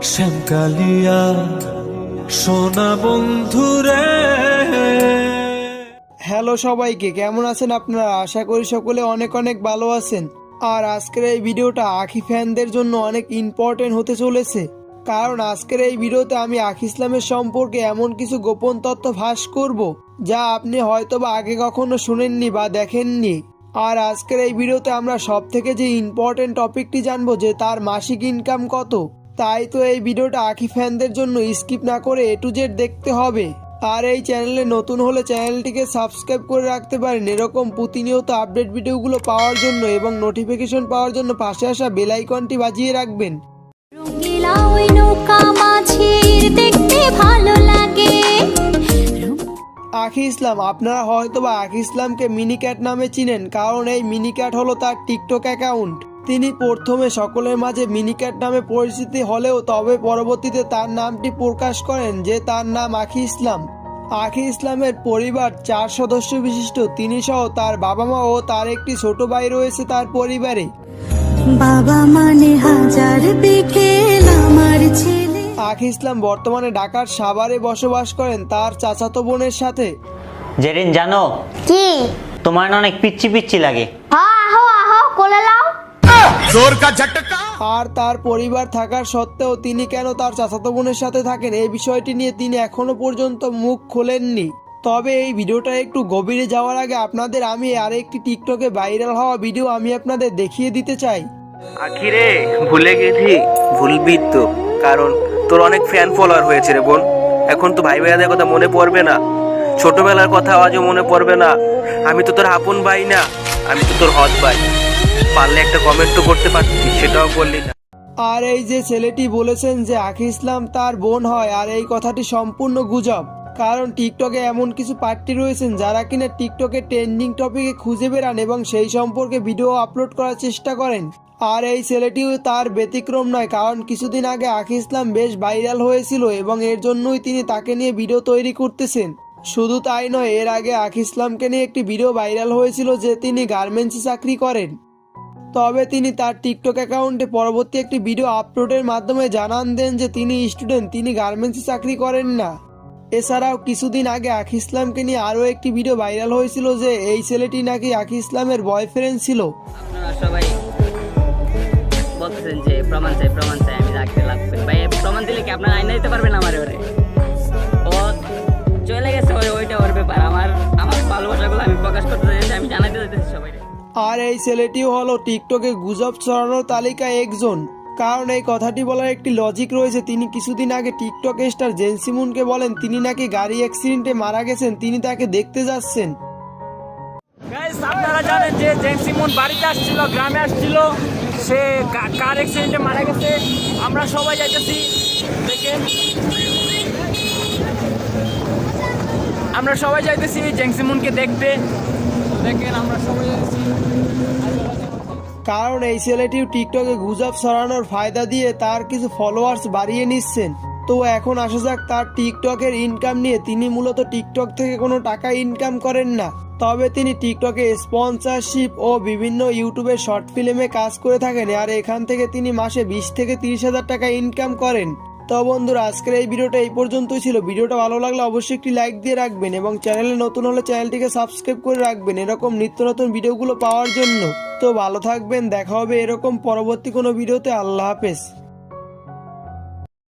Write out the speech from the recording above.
শ্যামকালিয়া সোনা বন্ধুরে। হ্যালো সবাইকে, কেমন আছেন আপনারা? আশা করি সকলে অনেক অনেক ভালো আছেন। আর আজকের এই ভিডিওটা আখি ফ্যানদের জন্য অনেক ইম্পর্টেন্ট হতে চলেছে, কারণ আজকের এই ভিডিওতে আমি আখি ইসলামের সম্পর্কে এমন কিছু গোপন তথ্য ফাঁস করব যা আপনি হয়তোবা আগে কখনো শুনেননি বা দেখেননি। আর আজকের এই ভিডিওতে আমরা সব থেকে যে ইম্পর্টেন্ট টপিকটি জানবো যে তার মাসিক ইনকাম কত। তাই তো এই ভিডিওটা আখি ফ্যানদের জন্য স্কিপ না করে A to Z দেখতে হবে। আর এই চ্যানেলে নতুন হলে চ্যানেলটিকে সাবস্ক্রাইব করে রাখতে পারেন এরকম প্রতিনিয়ত আপডেট ভিডিওগুলো পাওয়ার জন্য, এবং নোটিফিকেশন পাওয়ার জন্য পাশে আসা বেল আইকনটি বাজিয়ে রাখবেন। রঙিলা ওই নৌকা মাঝির দেখতে ভালো লাগে। আখি ইসলাম, আপনারা হয়তোবা আখি ইসলামকে মিনি ক্যাট নামে চিনেন, কারণ এই মিনি ক্যাট হলো তার টিকটক অ্যাকাউন্ট। তিনি প্রথমে সকলের মাঝে মিনি ক্যাট নামে পরিচিতি হলেও তবে পরবর্তীতে তার নামটি প্রকাশ করেন যে তার নাম আখি ইসলাম। আখি ইসলামের পরিবার 4 সদস্য বিশিষ্ট। তিনি সহ তার বাবা মা ও তার একটি ছোট ভাই রয়েছে তার পরিবারে। বাবা মানে হাজার বিকেল আমার ছেলে। আখি ইসলাম বর্তমানে ঢাকার সাভারে বসবাস করেন তার চাচাতো বোনের সাথে। জেরিন, জানো কি? তোমার না অনেক পিচ্ছি পিচ্ছি লাগে। আহো আহো কোলে লাও। আর তার পরিবার থাকার সত্ত্বেও তিনি কেন তার চাচাতো বোনের সাথে থাকেন এই বিষয়টি নিয়ে তিনি এখনো পর্যন্ত মুখ খোলেননি। তবে এই ভিডিওটা একটু গভীরে যাওয়ার আগে আপনাদের আমি আরেকটি টিকটকে ভাইরাল হওয়া ভিডিও আমি আপনাদের দেখিয়ে দিতে চাই। আখিরে ভুলে গেছি, ভুলবি তো, কারণ তোর অনেক ফ্যান ফলোয়ার হয়েছে রে বোন। এখন তো ভাই ভাইয়াদের কথা মনে পড়বে না, ছোটবেলার কথা আজও মনে পড়বে না। আমি তো তোর আপন ভাই না, আমি তো তোর হদ ভাই। পারলে একটা কমেন্ট তো করতে পারতি, সেটাও করলি না। আর এই যে ছেলেটি বলেছেন যে আখি ইসলাম তার বোন হয়, আর এই কথাটি সম্পূর্ণ গুজব। কারণ টিকটকে এমন কিছু পার্টি রয়েছেন যারা কিনা টিকটকে ট্রেন্ডিং টপিকে খুঁজে বেড়ান এবং সেই সম্পর্কে ভিডিও আপলোড করার চেষ্টা করেন। আর এই ছেলেটিও তার ব্যতিক্রম নয়, কারণ কিছুদিন আগে আখি ইসলাম বেশ ভাইরাল হয়েছিল এবং এর জন্যই তিনি তাকে নিয়ে ভিডিও তৈরি করতেছেন। শুধু তাই নয়, এর আগে আখি ইসলামকে নিয়ে একটি ভিডিও ভাইরাল হয়েছিল যে তিনি গার্মেন্টসে চাকরি করেন। তবে তিনি তার টিকটক অ্যাকাউন্টে পরবর্তী একটি ভিডিও আপলোডের মাধ্যমে জানান দেন যে তিনি স্টুডেন্ট, তিনি গার্মেন্টসে চাকরি করেন না। এছাড়াও কিছুদিন আগে আখি ইসলামকে নিয়ে আরও একটি ভিডিও ভাইরাল হয়েছিল যে এই ছেলেটি নাকি আখি ইসলামের বয়ফ্রেন্ড ছিল। আপনারা সবাই বলতেছেন যে প্রমাণ চাই আমি রাখতে লাগবে ভাই, প্রমাণ দিলে কি আপনারা আইনা দিতে পারবেন আমার? ওরে ও চলে গেছে, ওইটা ওর ব্যাপার। আমার ভালোবাসাগুলো আমি প্রকাশ করতে চাইছি, আমি জানাতে চাইতেছি সবাই। আর এই ছেলেটিও হলো টিকটকে গুজব ছড়ানোর তালিকায় একজন, কারণ এই কথাটি বলার একটি লজিক রয়েছে। তিনি কিছুদিন আগে টিকটক স্টার জেনসিমুনকে বলেন তিনি নাকি গাড়ি অ্যাক্সিডেন্টে মারা গেছেন, তিনি তাকে দেখতে যাচ্ছেন। আপনারা জানেন যে জেনসিমুন বাড়িতে আসছিল, গ্রামে আসছিল, সে কার অ্যাক্সিডেন্টে মারা গেছে। আমরা সবাই যাইতেছি, দেখেন আমরা সবাই যাইতেছি জেনসিমুনকে দেখতে। দেখেন আমরা সবাই যাইতেছি, কারণ এই ছেলেটিও টিকটকে গুজব ছড়ানোর ফায়দা দিয়ে তার কিছু ফলোয়ার্স বাড়িয়ে নিচ্ছেন। তো এখন আসা যাক তার টিকটকের ইনকাম নিয়ে। তিনি মূলত টিকটক থেকে কোনো টাকা ইনকাম করেন না, তবে তিনি টিকটকে স্পন্সরশিপ ও বিভিন্ন ইউটিউবের শর্ট ফিল্মে কাজ করে থাকেন, আর এখান থেকে তিনি মাসে 20 থেকে 30 হাজার টাকা ইনকাম করেন। তো বন্ধুরা, আজকের এই ভিডিওটা এই পর্যন্তই ছিল। ভিডিওটা ভালো লাগলে অবশ্যই একটি লাইক দিয়ে রাখবেন এবং চ্যানেলে নতুন হলে চ্যানেলটিকে সাবস্ক্রাইব করে রাখবেন এরকম নিত্য নতুন ভিডিওগুলো পাওয়ার জন্য। তো ভালো থাকবেন, দেখা হবে এরকম পরবর্তী কোনো ভিডিওতে। আল্লাহ হাফেজ।